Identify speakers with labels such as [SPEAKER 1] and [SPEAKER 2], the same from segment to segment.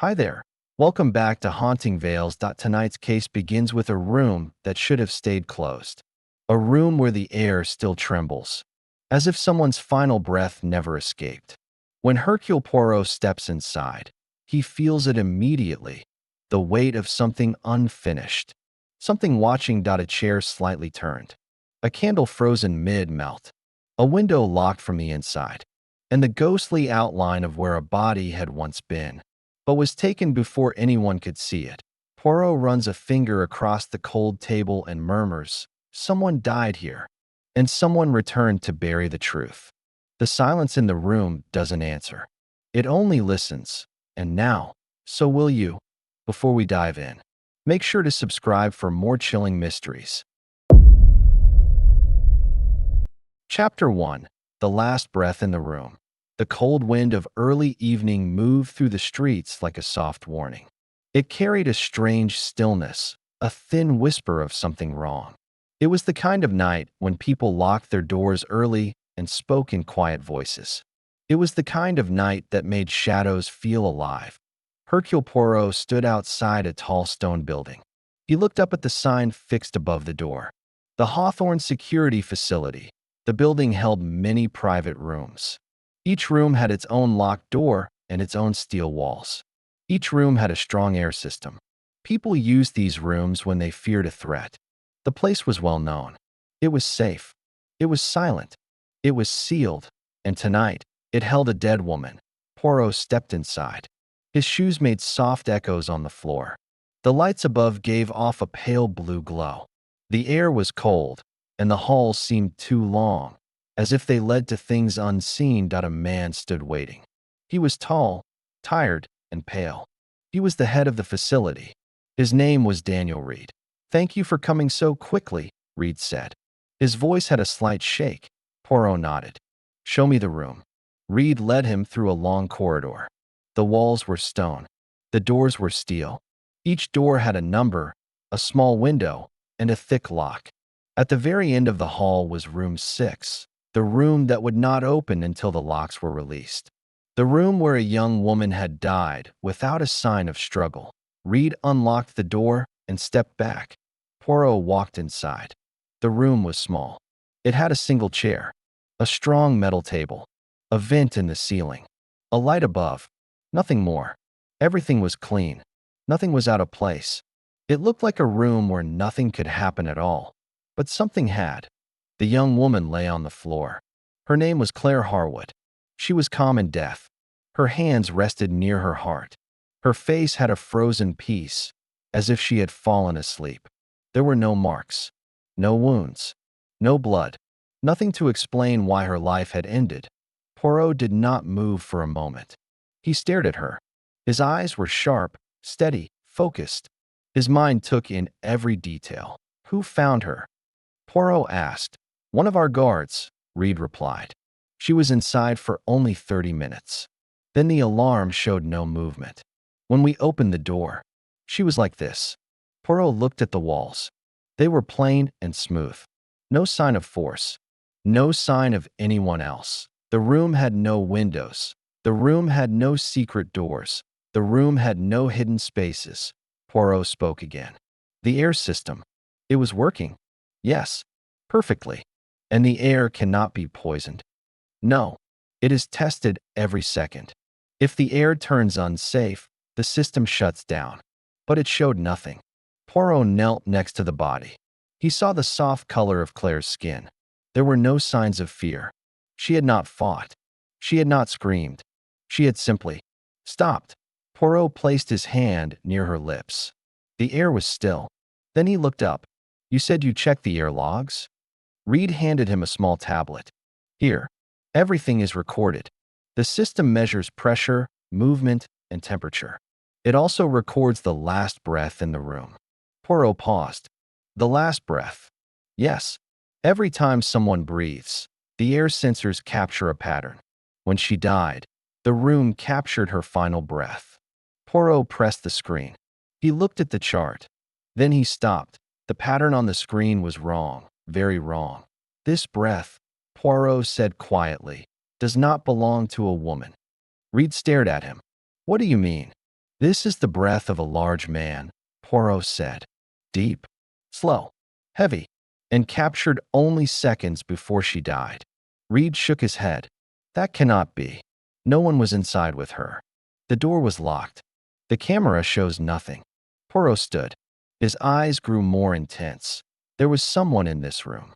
[SPEAKER 1] Hi there. Welcome back to Haunting Vales. Tonight's case begins with a room that should have stayed closed. A room where the air still trembles, as if someone's final breath never escaped. When Hercule Poirot steps inside, he feels it immediately, the weight of something unfinished. Something watching. A chair slightly turned, a candle frozen mid-melt, a window locked from the inside, and the ghostly outline of where a body had once been, but was taken before anyone could see it. Poirot runs a finger across the cold table and murmurs, "Someone died here, and someone returned to bury the truth." The silence in the room doesn't answer. It only listens. And now, so will you. Before we dive in, make sure to subscribe for more chilling mysteries. Chapter 1. The Last Breath in the Room. The cold wind of early evening moved through the streets like a soft warning. It carried a strange stillness, a thin whisper of something wrong. It was the kind of night when people locked their doors early and spoke in quiet voices. It was the kind of night that made shadows feel alive. Hercule Poirot stood outside a tall stone building. He looked up at the sign fixed above the door. The Hawthorne Security Facility. The building held many private rooms. Each room had its own locked door and its own steel walls. Each room had a strong air system. People used these rooms when they feared a threat. The place was well known. It was safe. It was silent. It was sealed. And tonight, it held a dead woman. Poirot stepped inside. His shoes made soft echoes on the floor. The lights above gave off a pale blue glow. The air was cold, and the halls seemed too long, as if they led to things unseen. A man stood waiting. He was tall, tired, and pale. He was the head of the facility. His name was Daniel Reed. "Thank you for coming so quickly," Reed said. His voice had a slight shake. Poirot nodded. "Show me the room." Reed led him through a long corridor. The walls were stone. The doors were steel. Each door had a number, a small window, and a thick lock. At the very end of the hall was room 6, the room that would not open until the locks were released. The room where a young woman had died without a sign of struggle. Reed unlocked the door and stepped back. Poirot walked inside. The room was small. It had a single chair, a strong metal table, a vent in the ceiling, a light above. Nothing more. Everything was clean. Nothing was out of place. It looked like a room where nothing could happen at all. But something had. The young woman lay on the floor. Her name was Claire Harwood. She was calm in death. Her hands rested near her heart. Her face had a frozen peace, as if she had fallen asleep. There were no marks, no wounds, no blood, nothing to explain why her life had ended. Poirot did not move for a moment. He stared at her. His eyes were sharp, steady, focused. His mind took in every detail. "Who found her?" Poirot asked. "One of our guards," Reed replied. "She was inside for only 30 minutes. Then the alarm showed no movement. When we opened the door, she was like this." Poirot looked at the walls. They were plain and smooth. No sign of force. No sign of anyone else. The room had no windows. The room had no secret doors. The room had no hidden spaces. Poirot spoke again. "The air system. It was working." "Yes, perfectly. And the air cannot be poisoned." "No. It is tested every second. If the air turns unsafe, the system shuts down." But it showed nothing. Poirot knelt next to the body. He saw the soft color of Claire's skin. There were no signs of fear. She had not fought. She had not screamed. She had simply stopped. Poirot placed his hand near her lips. The air was still. Then he looked up. "You said you checked the air logs?" Reed handed him a small tablet. "Here. Everything is recorded. The system measures pressure, movement, and temperature. It also records the last breath in the room." Poirot paused. "The last breath." "Yes. Every time someone breathes, the air sensors capture a pattern. When she died, the room captured her final breath." Poirot pressed the screen. He looked at the chart. Then he stopped. The pattern on the screen was wrong, very wrong. "This breath," Poirot said quietly, "does not belong to a woman." Reed stared at him. "What do you mean?" This is the breath of a large man, Poirot said. Deep, slow, heavy, and captured only seconds before she died. Reed shook his head. That cannot be. No one was inside with her. The door was locked. The camera shows nothing. Poirot stood. His eyes grew more intense. There was someone in this room.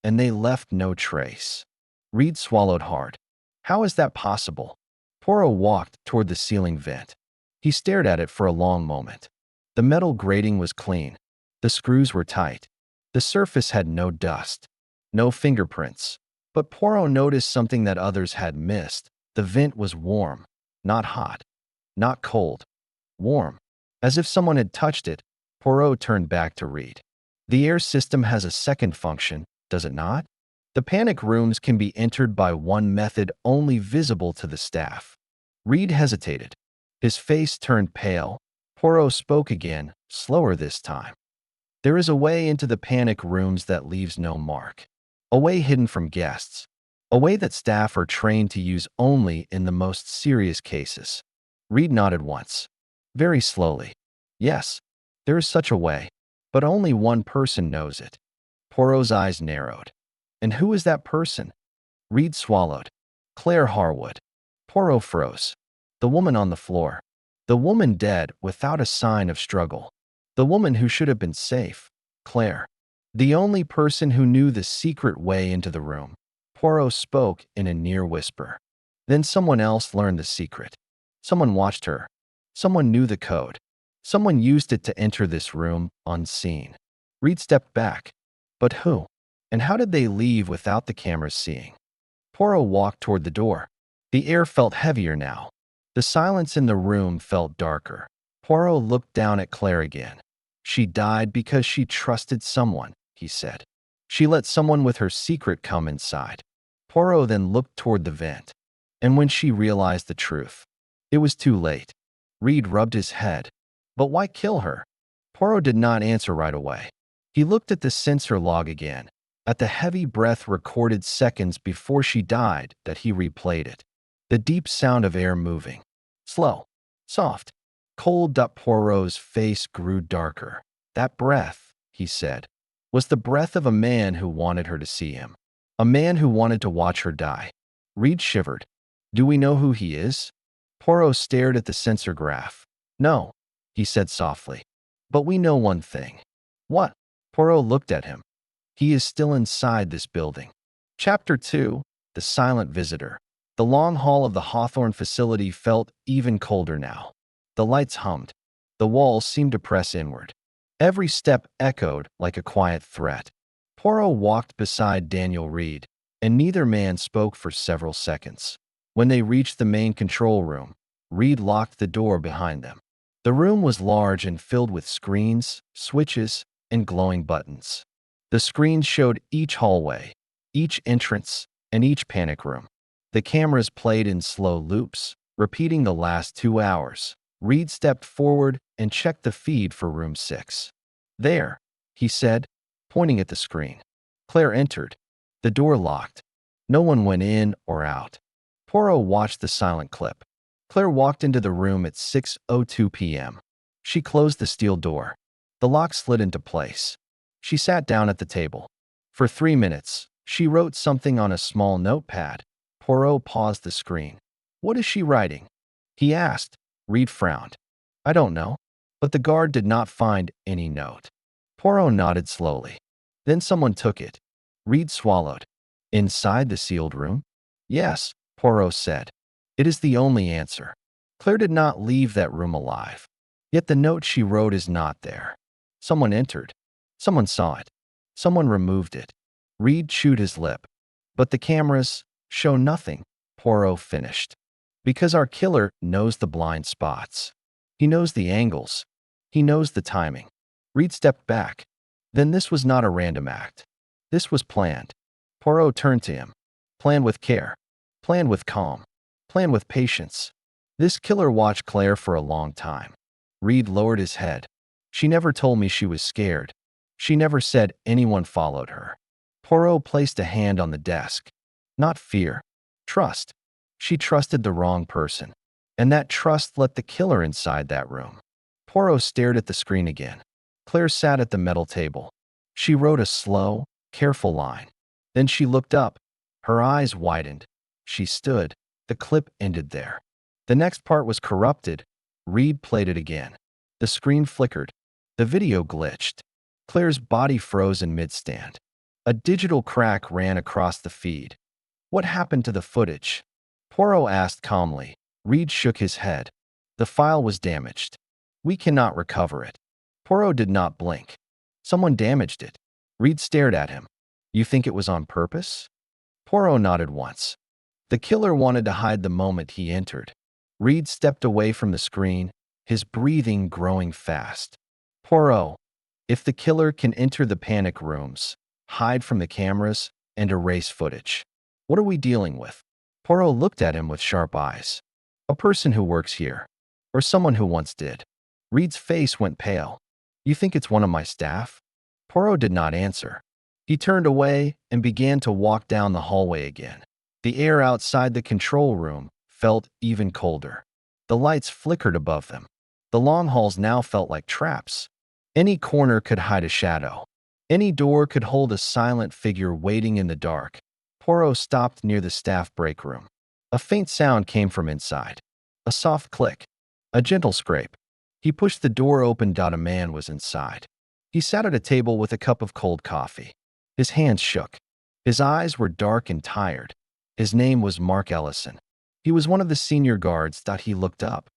[SPEAKER 1] And they left no trace. Reed swallowed hard. How is that possible? Poirot walked toward the ceiling vent. He stared at it for a long moment. The metal grating was clean. The screws were tight. The surface had no dust, no fingerprints. But Poirot noticed something that others had missed. The vent was warm, not hot, not cold, warm. As if someone had touched it, Poirot turned back to Reed. The air system has a second function, does it not? The panic rooms can be entered by one method only visible to the staff. Reed hesitated. His face turned pale. Poirot spoke again, slower this time. There is a way into the panic rooms that leaves no mark. A way hidden from guests. A way that staff are trained to use only in the most serious cases. Reed nodded once. Very slowly. Yes, there is such a way, but only one person knows it. Poirot's eyes narrowed. And who is that person? Reed swallowed. Claire Harwood. Poirot froze. The woman on the floor. The woman dead without a sign of struggle. The woman who should have been safe. Claire. The only person who knew the secret way into the room. Poirot spoke in a near whisper. Then someone else learned the secret. Someone watched her. Someone knew the code. Someone used it to enter this room unseen. Reed stepped back. But who? And how did they leave without the cameras seeing? Poirot walked toward the door. The air felt heavier now. The silence in the room felt darker. Poirot looked down at Claire again. She died because she trusted someone, he said. She let someone with her secret come inside. Poirot then looked toward the vent. And when she realized the truth, it was too late. Reed rubbed his head. But why kill her? Poirot did not answer right away. He looked at the sensor log again, at the heavy breath recorded seconds before she died that he replayed it. The deep sound of air moving. Slow, soft, cold. Poirot's face grew darker. That breath, he said, was the breath of a man who wanted her to see him. A man who wanted to watch her die. Reed shivered. Do we know who he is? Poirot stared at the sensor graph. No, he said softly. But we know one thing. What? Poirot looked at him. He is still inside this building. Chapter 2. The Silent Visitor. The long hall of the Hawthorne facility felt even colder now. The lights hummed. The walls seemed to press inward. Every step echoed like a quiet threat. Poirot walked beside Daniel Reed, and neither man spoke for several seconds. When they reached the main control room, Reed locked the door behind them. The room was large and filled with screens, switches, and glowing buttons. The screens showed each hallway, each entrance, and each panic room. The cameras played in slow loops, repeating the last 2 hours. Reed stepped forward and checked the feed for room 6. There, he said, pointing at the screen. Claire entered. The door locked. No one went in or out. Poirot watched the silent clip. Claire walked into the room at 6:02 p.m. She closed the steel door. The lock slid into place. She sat down at the table. For 3 minutes, she wrote something on a small notepad. Poirot paused the screen. What is she writing? He asked. Reed frowned. I don't know. But the guard did not find any note. Poirot nodded slowly. Then someone took it. Reed swallowed. Inside the sealed room? Yes, Poirot said. It is the only answer. Claire did not leave that room alive. Yet the note she wrote is not there. Someone entered. Someone saw it. Someone removed it. Reed chewed his lip. But the cameras show nothing, Poirot finished. Because our killer knows the blind spots. He knows the angles. He knows the timing. Reed stepped back. Then this was not a random act. This was planned. Poirot turned to him. Planned with care. Planned with calm. Planned with patience. This killer watched Claire for a long time. Reed lowered his head. She never told me she was scared. She never said anyone followed her. Poirot placed a hand on the desk. Not fear. Trust. She trusted the wrong person. And that trust let the killer inside that room. Poirot stared at the screen again. Claire sat at the metal table. She wrote a slow, careful line. Then she looked up. Her eyes widened. She stood. The clip ended there. The next part was corrupted. Reed played it again. The screen flickered. The video glitched. Claire's body froze in mid-stand. A digital crack ran across the feed. What happened to the footage? Poirot asked calmly. Reed shook his head. The file was damaged. We cannot recover it. Poirot did not blink. Someone damaged it. Reed stared at him. You think it was on purpose? Poirot nodded once. The killer wanted to hide the moment he entered. Reed stepped away from the screen, his breathing growing fast. Poirot, if the killer can enter the panic rooms, hide from the cameras, and erase footage, what are we dealing with? Poirot looked at him with sharp eyes. A person who works here, or someone who once did. Reed's face went pale. You think it's one of my staff? Poirot did not answer. He turned away and began to walk down the hallway again. The air outside the control room felt even colder. The lights flickered above them. The long halls now felt like traps. Any corner could hide a shadow. Any door could hold a silent figure waiting in the dark. Poirot stopped near the staff break room. A faint sound came from inside. A soft click. A gentle scrape. He pushed the door open. A man was inside. He sat at a table with a cup of cold coffee. His hands shook. His eyes were dark and tired. His name was Mark Ellison. He was one of the senior guards. He looked up.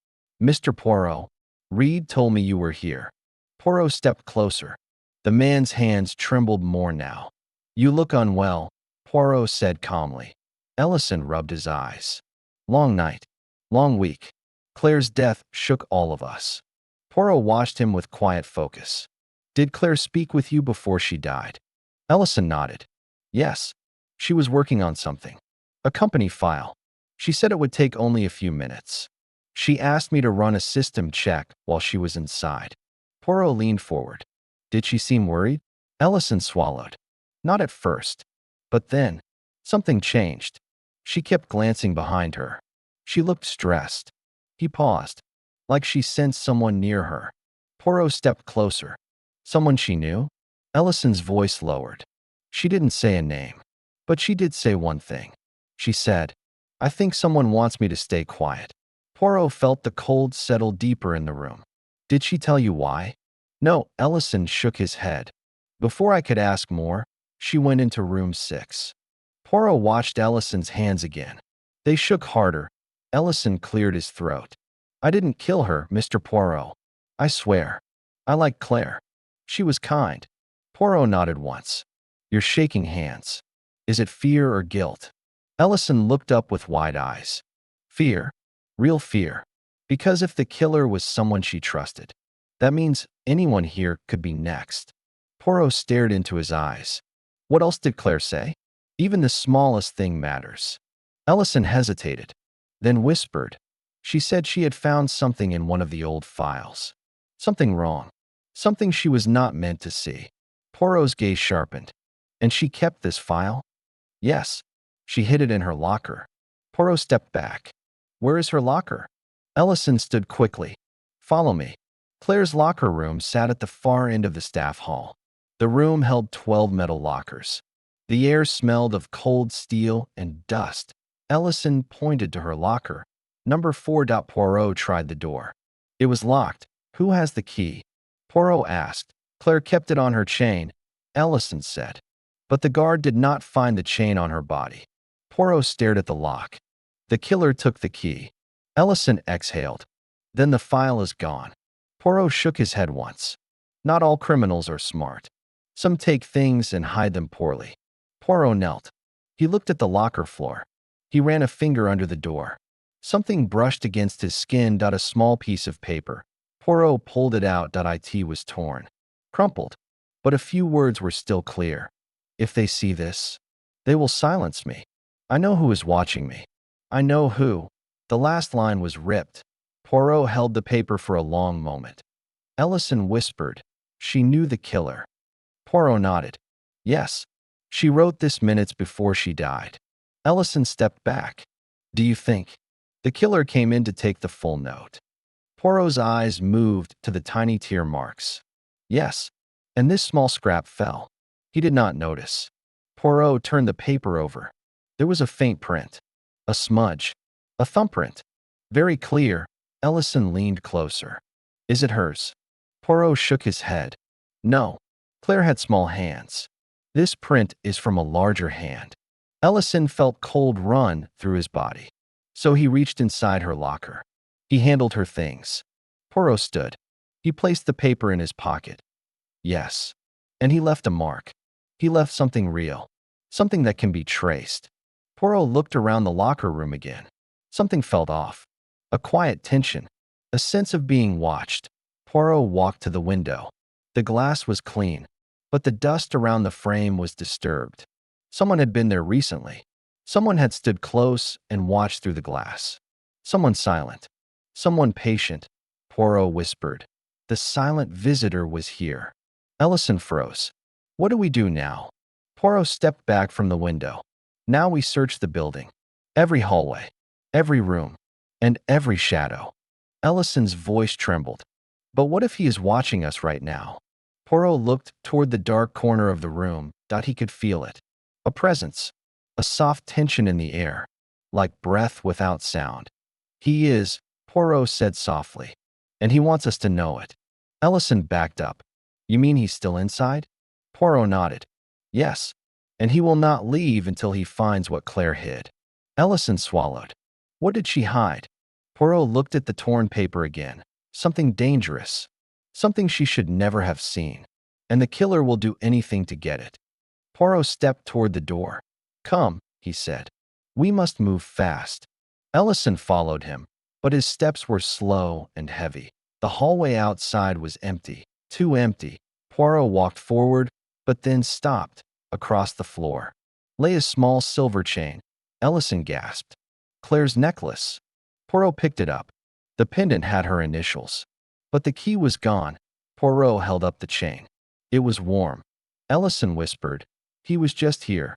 [SPEAKER 1] Mr. Poirot, Reed told me you were here. Poirot stepped closer. The man's hands trembled more now. You look unwell, Poirot said calmly. Ellison rubbed his eyes. Long night. Long week. Claire's death shook all of us. Poirot watched him with quiet focus. Did Claire speak with you before she died? Ellison nodded. Yes. She was working on something. A company file. She said it would take only a few minutes. She asked me to run a system check while she was inside. Poirot leaned forward. Did she seem worried? Ellison swallowed. Not at first. But then, something changed. She kept glancing behind her. She looked stressed. He paused, like she sensed someone near her. Poirot stepped closer. Someone she knew? Ellison's voice lowered. She didn't say a name, but she did say one thing. She said, I think someone wants me to stay quiet. Poirot felt the cold settle deeper in the room. Did she tell you why? No, Ellison shook his head. Before I could ask more, she went into room 6. Poirot watched Ellison's hands again. They shook harder. Ellison cleared his throat. I didn't kill her, Mr. Poirot. I swear. I liked Claire. She was kind. Poirot nodded once. You're shaking hands. Is it fear or guilt? Ellison looked up with wide eyes. Fear. Real fear. Because if the killer was someone she trusted, that means anyone here could be next. Poirot stared into his eyes. What else did Claire say? Even the smallest thing matters. Ellison hesitated, then whispered. She said she had found something in one of the old files. Something wrong. Something she was not meant to see. Poirot's gaze sharpened. And she kept this file? Yes. She hid it in her locker. Poirot stepped back. Where is her locker? Ellison stood quickly. Follow me. Claire's locker room sat at the far end of the staff hall. The room held 12 metal lockers. The air smelled of cold steel and dust. Ellison pointed to her locker. Number 4. Poirot tried the door. It was locked. Who has the key? Poirot asked. Claire kept it on her chain, Ellison said. But the guard did not find the chain on her body. Poirot stared at the lock. The killer took the key. Ellison exhaled. Then the file is gone. Poirot shook his head once. Not all criminals are smart. Some take things and hide them poorly. Poirot knelt. He looked at the locker floor. He ran a finger under the door. Something brushed against his skin. A small piece of paper. Poirot pulled it out. It was torn. Crumpled. But a few words were still clear. If they see this, they will silence me. I know who is watching me. I know who. The last line was ripped. Poirot held the paper for a long moment. Ellison whispered. She knew the killer. Poirot nodded. Yes. She wrote this minutes before she died. Ellison stepped back. Do you think The killer came in to take the full note. Poirot's eyes moved to the tiny tear marks. Yes, and this small scrap fell. He did not notice. Poirot turned the paper over. There was a faint print. A smudge. A thumbprint. Very clear. Ellison leaned closer. Is it hers? Poirot shook his head. No. Claire had small hands. This print is from a larger hand. Ellison felt cold run through his body. So he reached inside her locker. He handled her things. Poirot stood. He placed the paper in his pocket. Yes. And he left a mark. He left something real. Something that can be traced. Poirot looked around the locker room again. Something felt off. A quiet tension. A sense of being watched. Poirot walked to the window. The glass was clean, but the dust around the frame was disturbed. Someone had been there recently. Someone had stood close and watched through the glass. Someone silent. Someone patient. Poirot whispered. The silent visitor was here. Ellison froze. What do we do now? Poirot stepped back from the window. Now we search the building. Every hallway. Every room. And every shadow. Ellison's voice trembled. But what if he is watching us right now? Poirot looked toward the dark corner of the room, thought he could feel it. A presence. A soft tension in the air. Like breath without sound. He is, Poirot said softly. And he wants us to know it. Ellison backed up. You mean he's still inside? Poirot nodded. Yes. And he will not leave until he finds what Claire hid. Ellison swallowed. What did she hide? Poirot looked at the torn paper again. Something dangerous. Something she should never have seen. And the killer will do anything to get it. Poirot stepped toward the door. Come, he said. We must move fast. Ellison followed him, but his steps were slow and heavy. The hallway outside was empty. Too empty. Poirot walked forward, but then stopped. Across the floor lay a small silver chain. Ellison gasped. Claire's necklace. Poirot picked it up. The pendant had her initials. But the key was gone. Poirot held up the chain. It was warm. Ellison whispered. He was just here.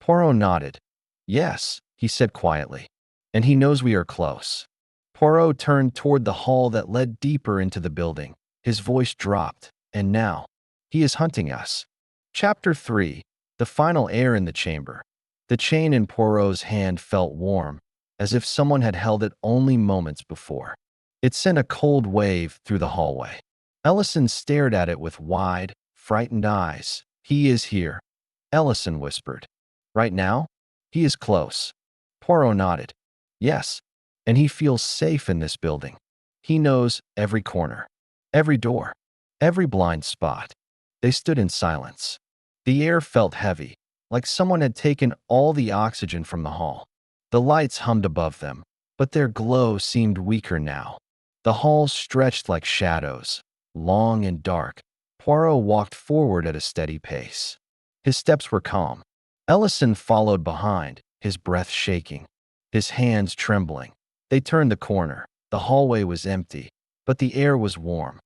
[SPEAKER 1] Poirot nodded. Yes, he said quietly. And he knows we are close. Poirot turned toward the hall that led deeper into the building. His voice dropped. And now, he is hunting us. Chapter 3. The final air in the chamber. The chain in Poirot's hand felt warm, as if someone had held it only moments before. It sent a cold wave through the hallway. Ellison stared at it with wide, frightened eyes. He is here, Ellison whispered. Right now? He is close. Poirot nodded. Yes, and he feels safe in this building. He knows every corner, every door, every blind spot. They stood in silence. The air felt heavy, like someone had taken all the oxygen from the hall. The lights hummed above them, but their glow seemed weaker now. The hall stretched like shadows, long and dark. Poirot walked forward at a steady pace. His steps were calm. Ellison followed behind, his breath shaking, his hands trembling. They turned the corner. The hallway was empty, but the air was warm.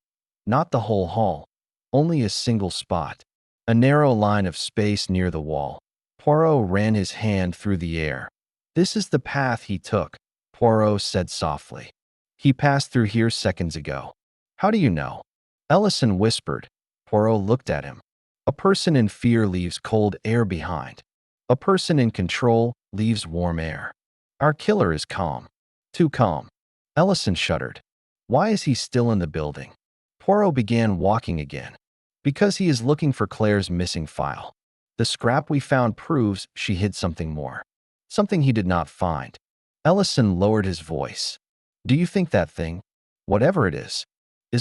[SPEAKER 1] Not the whole hall, only a single spot. A narrow line of space near the wall. Poirot ran his hand through the air. This is the path he took, Poirot said softly. He passed through here seconds ago. How do you know? Ellison whispered. Poirot looked at him. A person in fear leaves cold air behind. A person in control leaves warm air. Our killer is calm. Too calm. Ellison shuddered. Why is he still in the building? Poirot began walking again. Because he is looking for Claire's missing file. The scrap we found proves she hid something more. Something he did not find. Ellison lowered his voice. Do you think that thing, whatever it is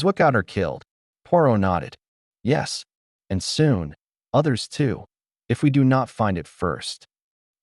[SPEAKER 1] what got her killed? Poirot nodded. Yes, and soon, others too, if we do not find it first.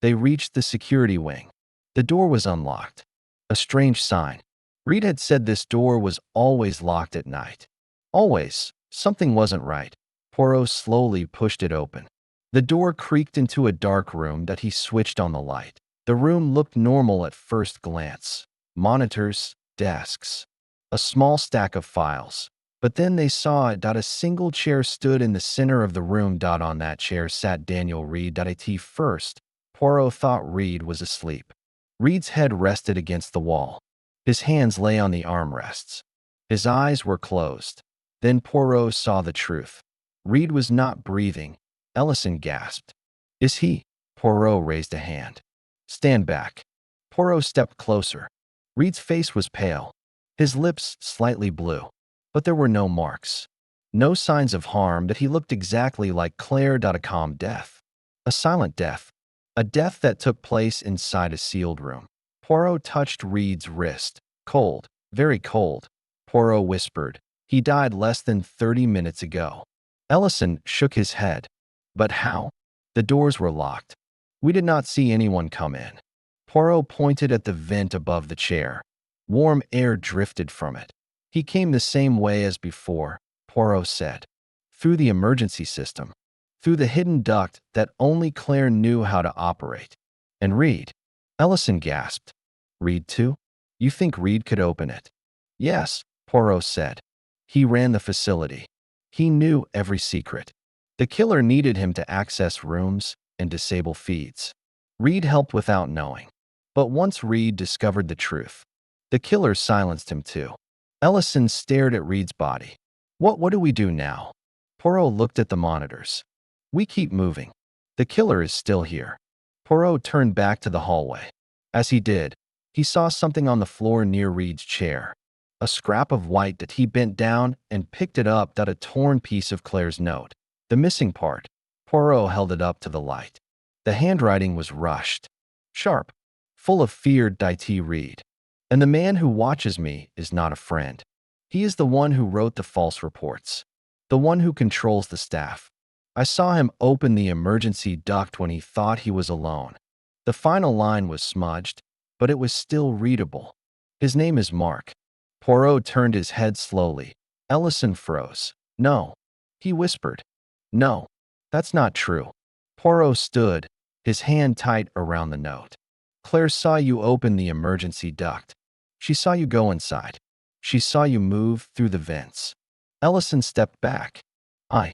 [SPEAKER 1] They reached the security wing. The door was unlocked. A strange sign. Reed had said this door was always locked at night. Always. Something wasn't right. Poirot slowly pushed it open. The door creaked into a dark room that he switched on the light. The room looked normal at first glance. Monitors, desks, a small stack of files. But then they saw that a single chair stood in the center of the room. On that chair sat Daniel Reed. At first, Poirot thought Reed was asleep. Reed's head rested against the wall. His hands lay on the armrests. His eyes were closed. Then Poirot saw the truth. Reed was not breathing. Ellison gasped. Is he? Poirot raised a hand. Stand back. Poirot stepped closer. Reed's face was pale. His lips slightly blue. But there were no marks. No signs of harm, that he looked exactly like Claire.com death. A silent death. A death that took place inside a sealed room. Poirot touched Reed's wrist. Cold. Very cold. Poirot whispered. He died less than 30 minutes ago. Ellison shook his head. But how? The doors were locked. We did not see anyone come in. Poirot pointed at the vent above the chair. Warm air drifted from it. He came the same way as before, Poirot said. Through the emergency system. Through the hidden duct that only Claire knew how to operate. And Reed? Ellison gasped. Reed too? You think Reed could open it? Yes, Poirot said. He ran the facility. He knew every secret. The killer needed him to access rooms and disable feeds. Reed helped without knowing. But once Reed discovered the truth, the killer silenced him too. Ellison stared at Reed's body. What do we do now? Poirot looked at the monitors. We keep moving. The killer is still here. Poirot turned back to the hallway. As he did, he saw something on the floor near Reed's chair. A scrap of white that he bent down and picked it up, that a torn piece of Claire's note. The missing part. Poirot held it up to the light. The handwriting was rushed. Sharp. Full of fear. Dit Reed. And the man who watches me is not a friend. He is the one who wrote the false reports. The one who controls the staff. I saw him open the emergency duct when he thought he was alone. The final line was smudged, but it was still readable. His name is Mark. Poirot turned his head slowly. Ellison froze. No. He whispered. No. That's not true. Poirot stood, his hand tight around the note. Claire saw you open the emergency duct. She saw you go inside. She saw you move through the vents. Ellison stepped back. I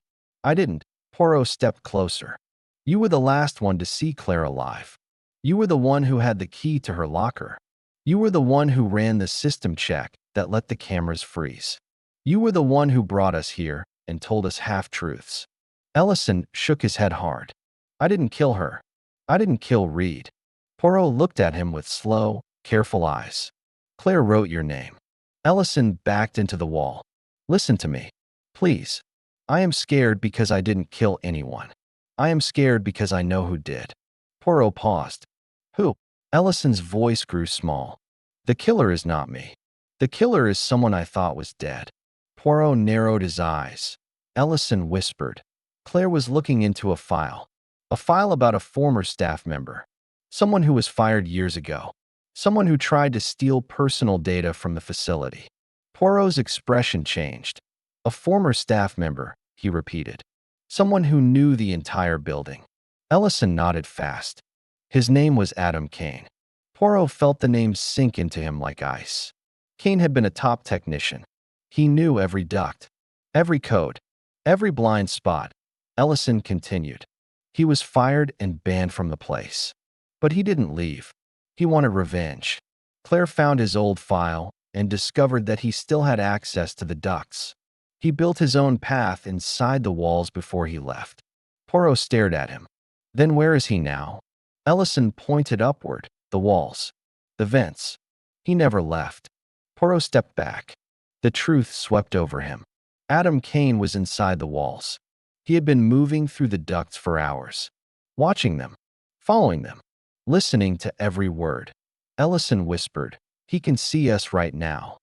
[SPEAKER 1] didn't. Poirot stepped closer. You were the last one to see Claire alive. You were the one who had the key to her locker. You were the one who ran the system check that let the cameras freeze. You were the one who brought us here and told us half-truths. Ellison shook his head hard. I didn't kill her. I didn't kill Reed. Poirot looked at him with slow, careful eyes. Claire wrote your name. Ellison backed into the wall. Listen to me. Please. I am scared because I didn't kill anyone. I am scared because I know who did. Poirot paused. Who? Ellison's voice grew small. The killer is not me. The killer is someone I thought was dead. Poirot narrowed his eyes. Ellison whispered. Claire was looking into a file. A file about a former staff member. Someone who was fired years ago. Someone who tried to steal personal data from the facility. Poirot's expression changed. A former staff member, he repeated. Someone who knew the entire building. Ellison nodded fast. His name was Adam Kane. Poirot felt the name sink into him like ice. Kane had been a top technician. He knew every duct, every code, every blind spot. Ellison continued. He was fired and banned from the place. But he didn't leave. He wanted revenge. Claire found his old file and discovered that he still had access to the ducts. He built his own path inside the walls before he left. Poirot stared at him. Then where is he now? Ellison pointed upward, the walls, the vents. He never left. Poirot stepped back. The truth swept over him. Adam Kane was inside the walls. He had been moving through the ducts for hours, watching them, following them, listening to every word. Ellison whispered, he can see us right now.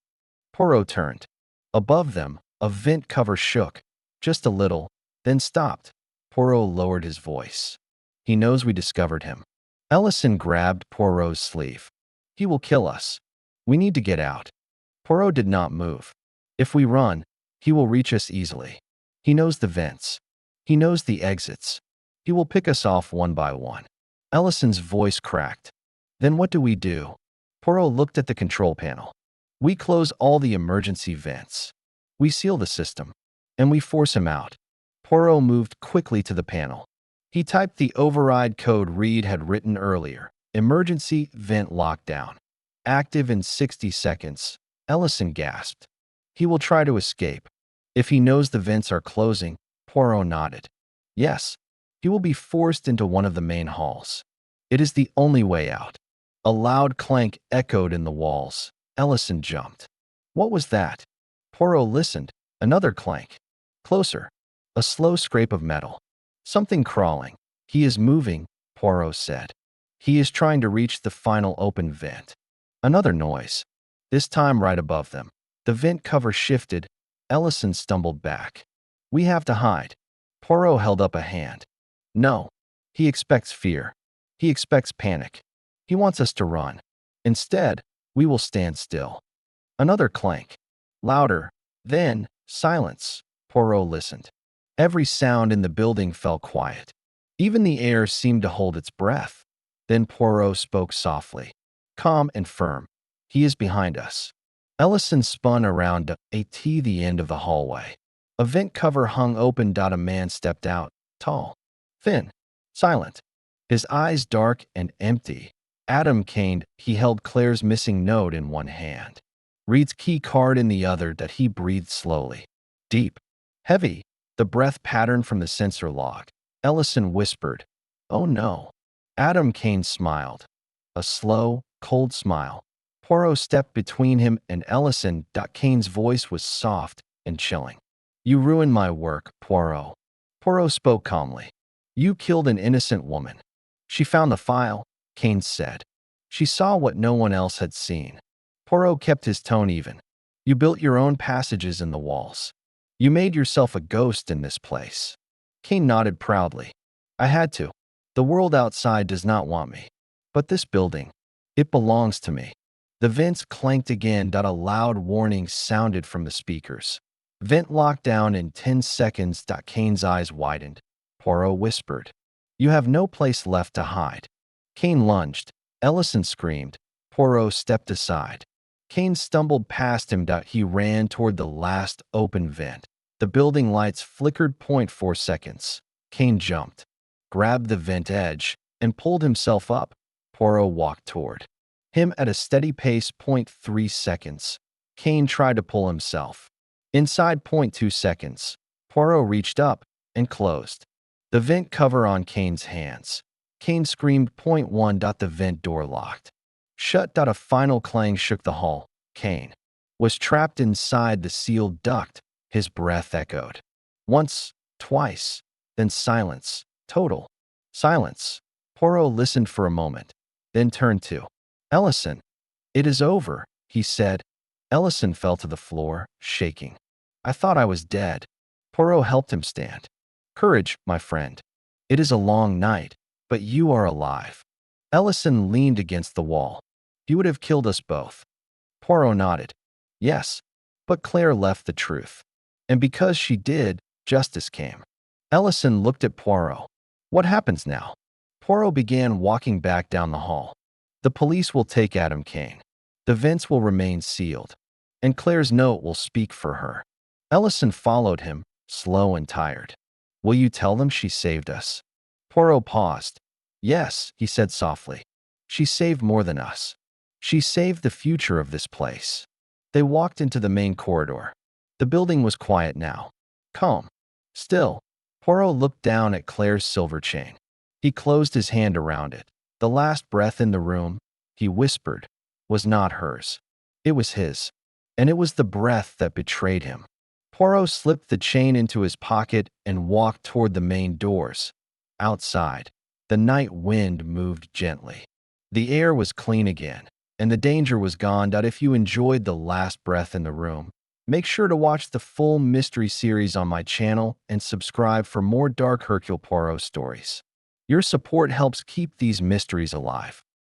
[SPEAKER 1] Poirot turned. Above them, a vent cover shook, just a little, then stopped. Poirot lowered his voice. He knows we discovered him. Ellison grabbed Poirot's sleeve. He will kill us. We need to get out. Poirot did not move. If we run, he will reach us easily. He knows the vents. He knows the exits. He will pick us off one by one. Ellison's voice cracked. Then what do we do? Poirot looked at the control panel. We close all the emergency vents. We seal the system. And we force him out. Poirot moved quickly to the panel. He typed the override code Reed had written earlier, Emergency vent lockdown. Active in 60 seconds. Ellison gasped. He will try to escape. If he knows the vents are closing, Poirot nodded. Yes, he will be forced into one of the main halls. It is the only way out. A loud clank echoed in the walls. Ellison jumped. What was that? Poirot listened. Another clank. Closer. A slow scrape of metal. Something crawling. He is moving, Poirot said. He is trying to reach the final open vent. Another noise. This time right above them. The vent cover shifted. Ellison stumbled back. We have to hide. Poirot held up a hand. No. He expects fear. He expects panic. He wants us to run. Instead, we will stand still. Another clank. Louder. Then, silence. Poirot listened. Every sound in the building fell quiet. Even the air seemed to hold its breath. Then Poirot spoke softly. Calm and firm. He is behind us. Ellison spun around at the end of the hallway. A vent cover hung open. A man stepped out, tall, thin, silent. His eyes dark and empty. Adam Kane, he held Claire's missing note in one hand. Reed's key card in the other. That he breathed slowly. Deep. Heavy. The breath pattern from the sensor log. Ellison whispered, "Oh no." Adam Kane smiled. A slow, cold smile. Poirot stepped between him and Ellison. Kane's voice was soft and chilling. You ruined my work, Poirot. Poirot spoke calmly. You killed an innocent woman. She found the file, Kane said. She saw what no one else had seen. Poirot kept his tone even. You built your own passages in the walls. You made yourself a ghost in this place. Kane nodded proudly. I had to. The world outside does not want me. But this building, it belongs to me. The vents clanked again. A loud warning sounded from the speakers. Vent lockdown in 10 seconds. Kane's eyes widened. Poirot whispered, You have no place left to hide. Kane lunged. Ellison screamed. Poirot stepped aside. Kane stumbled past him. He ran toward the last open vent. The building lights flickered. 0.4 seconds. Kane jumped, grabbed the vent edge, and pulled himself up. Poirot walked toward him at a steady pace. 0.3 seconds. Kane tried to pull himself. Inside. 0.2 seconds. Poirot reached up and closed the vent cover on Kane's hands. Kane screamed. 0.1. The vent door locked shut. A final clang shook the hall. Kane was trapped inside the sealed duct. His breath echoed. Once, twice, then silence. Total silence. Poirot listened for a moment, then turned to Ellison. It is over, he said. Ellison fell to the floor, shaking. I thought I was dead. Poirot helped him stand. Courage, my friend. It is a long night, but you are alive. Ellison leaned against the wall. You would have killed us both. Poirot nodded. Yes, but Claire left the truth. And because she did, justice came. Ellison looked at Poirot. What happens now? Poirot began walking back down the hall. The police will take Adam Kane. The vents will remain sealed. And Claire's note will speak for her. Ellison followed him, slow and tired. Will you tell them she saved us? Poirot paused. Yes, he said softly. She saved more than us. She saved the future of this place. They walked into the main corridor. The building was quiet now. Calm. Still. Poirot looked down at Claire's silver chain. He closed his hand around it. The last breath in the room, he whispered, was not hers. It was his. And it was the breath that betrayed him. Poirot slipped the chain into his pocket and walked toward the main doors. Outside, the night wind moved gently. The air was clean again, and the danger was gone. If you enjoyed the last breath in the room, make sure to watch the full mystery series on my channel and subscribe for more dark Hercule Poirot stories. Your support helps keep these mysteries alive.